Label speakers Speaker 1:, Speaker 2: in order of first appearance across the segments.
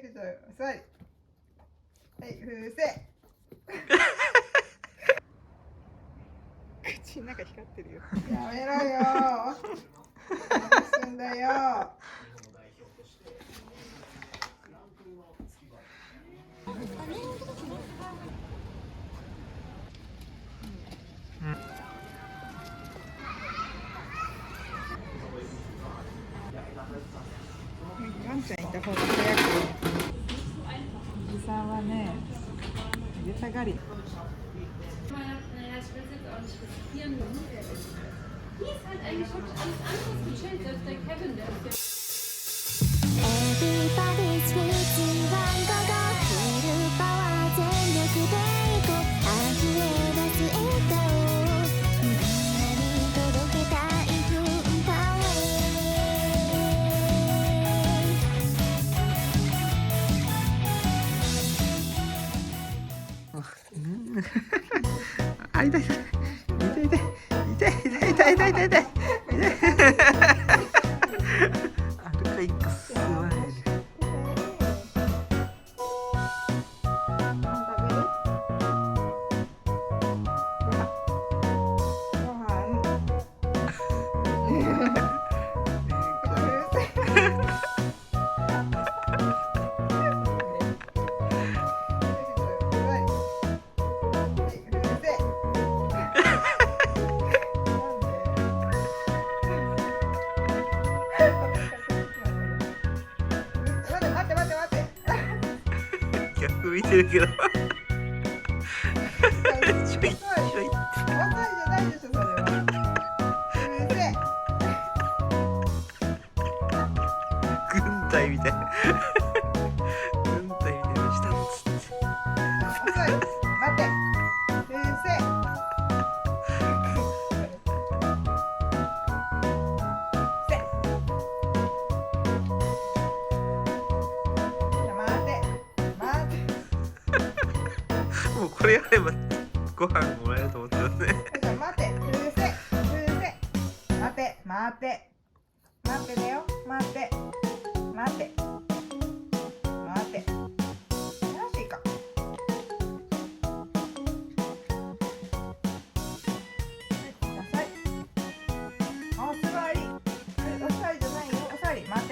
Speaker 1: くぞ。座り。はい、風船。口の中光ってるよ。やめろよ。何すんだよ。ワンちゃんいた方が早く。おじさんはね、あげたがり。
Speaker 2: Naja, ich will es jetzt auch nicht riskieren. Hier ist halt eigentlich wirklich alles anderes gechillt. Selbst der Kevin, der ist jetzt.
Speaker 3: Everybody's waiting ワンゴゴフルパワー全力でいこう溢れ出す笑顔みんなに届けたい文化
Speaker 4: あ、痛い痛い痛い痛い痛い痛い痛い痛い痛い痛いアルカイックスワイル。逆見てるけどちょいちょい軍隊みたいな軍隊みたいなしたっつってもうこれやればご飯もらえると思ってますね。
Speaker 1: 待ってだよ。待ってよしいいか。お座り。お座りじゃないよ。お座り。待って。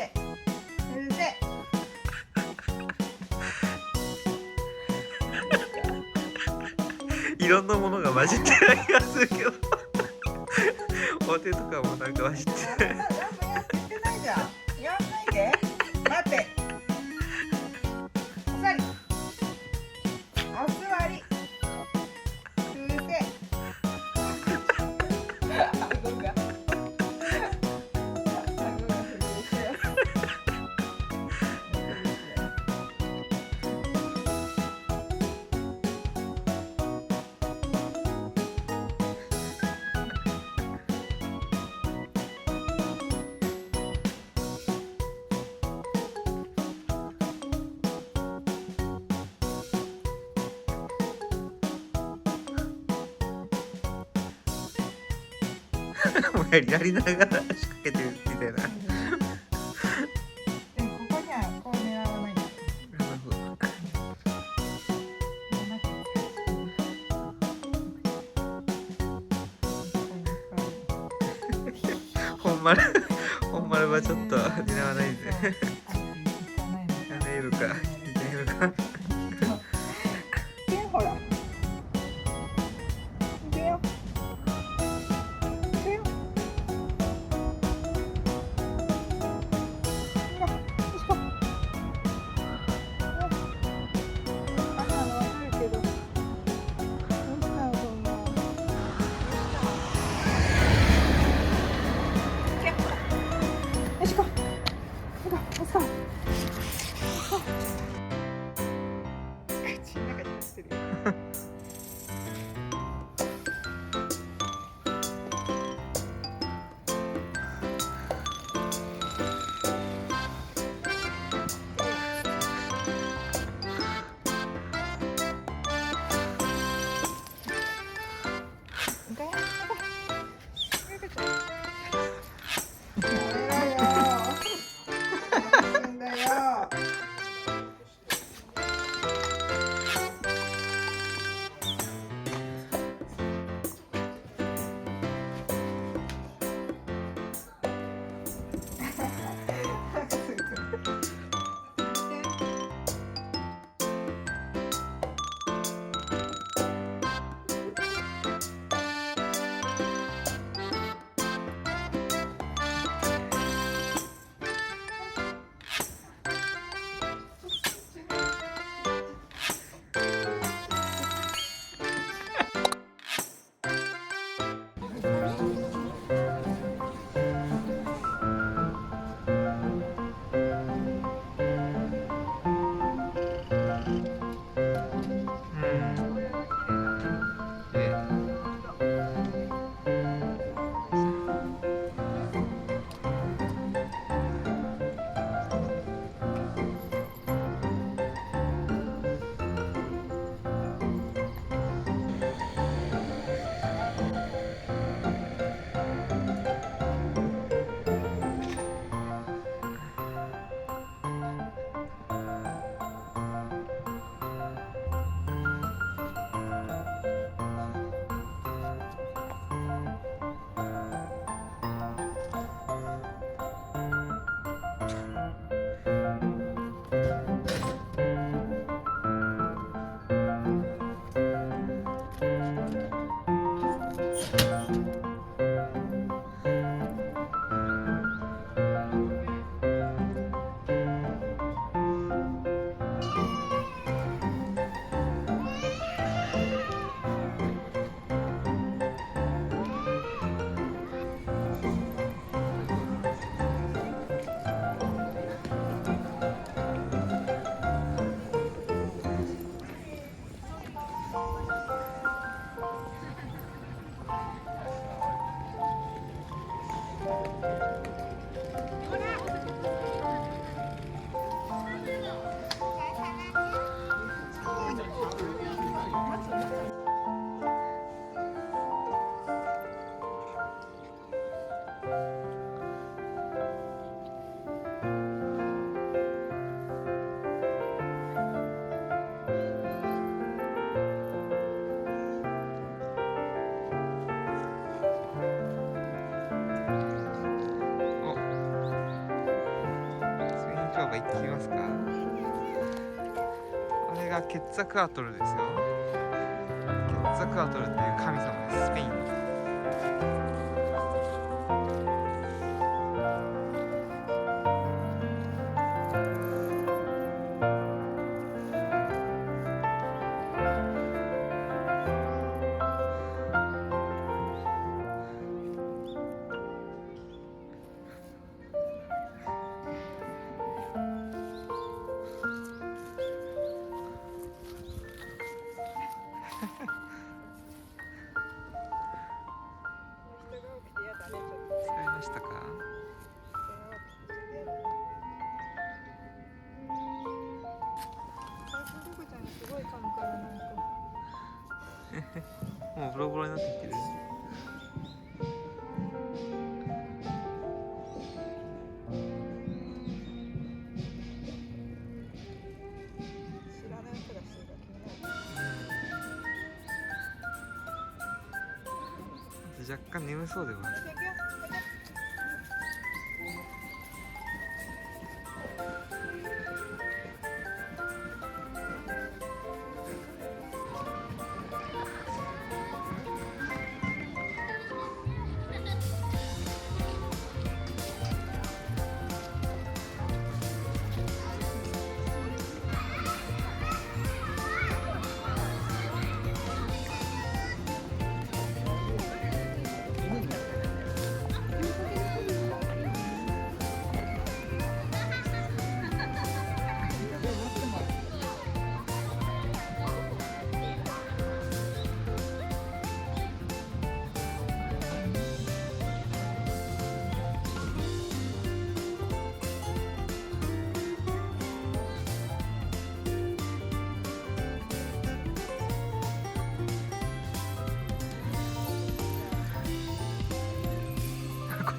Speaker 1: 風船。
Speaker 4: いろんなものが混じってる気がするけどお手とかもなんか混じってる。
Speaker 1: 何もやってないじゃん。やんないで。待って。お座り。お座り。風船。顎が震えてる。
Speaker 4: もうやりながら仕掛けてるみたいな。
Speaker 1: でもここにはこう狙わないんだよ。
Speaker 4: 本丸はちょっと狙わないで。やめるか。やめるか。
Speaker 1: ほら。出よ。Let's go.
Speaker 4: 行ってみますか。あれがケッツァクアトルですよ。ケッツァクアトルっていう神様です。スペインの。使いましたか？
Speaker 1: すごい噛むからなんか
Speaker 4: もうボロボロになってきてる。
Speaker 1: 知らない人がしてるから気になる。
Speaker 4: 若干眠そうではある。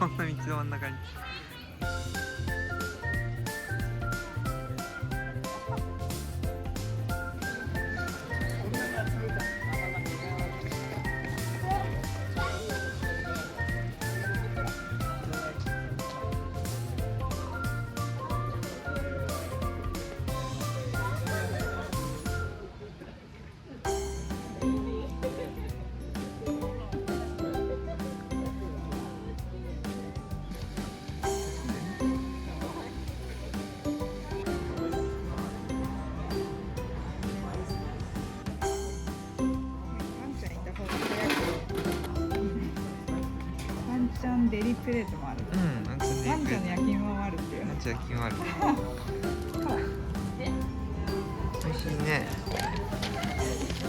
Speaker 4: こんな道の真ん中に。
Speaker 1: ワンちゃんデリプレートもある。
Speaker 4: うん、ワンちゃんで
Speaker 1: ワンちゃんの焼き芋もあるっていう。
Speaker 4: ワンちゃん焼きもある。美味しいね。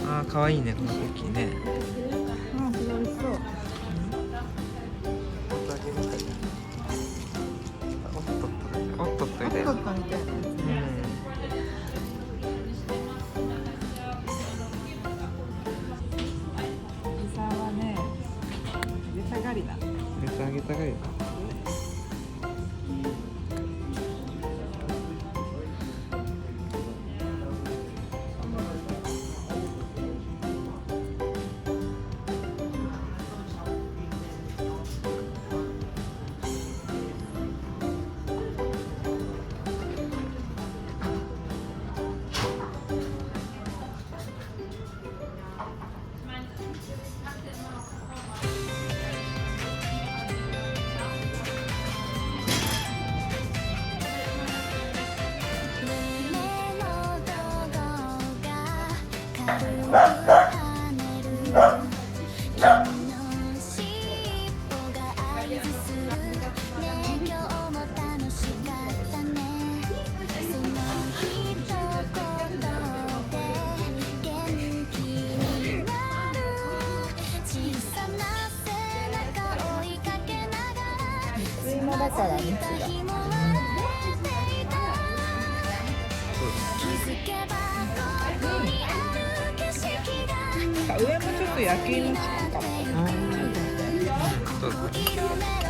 Speaker 4: ああ、可愛いね、このクッキーね。
Speaker 1: ああ、すごい美味しそう。
Speaker 4: おっとっとみたいな。
Speaker 1: ホットみたいなやつね。おじさんはね、出たがりな。
Speaker 4: めっちゃあげたがりだ。
Speaker 1: 今だから蜜が。上もちょっと焼き芋チックかも。
Speaker 4: そうですね。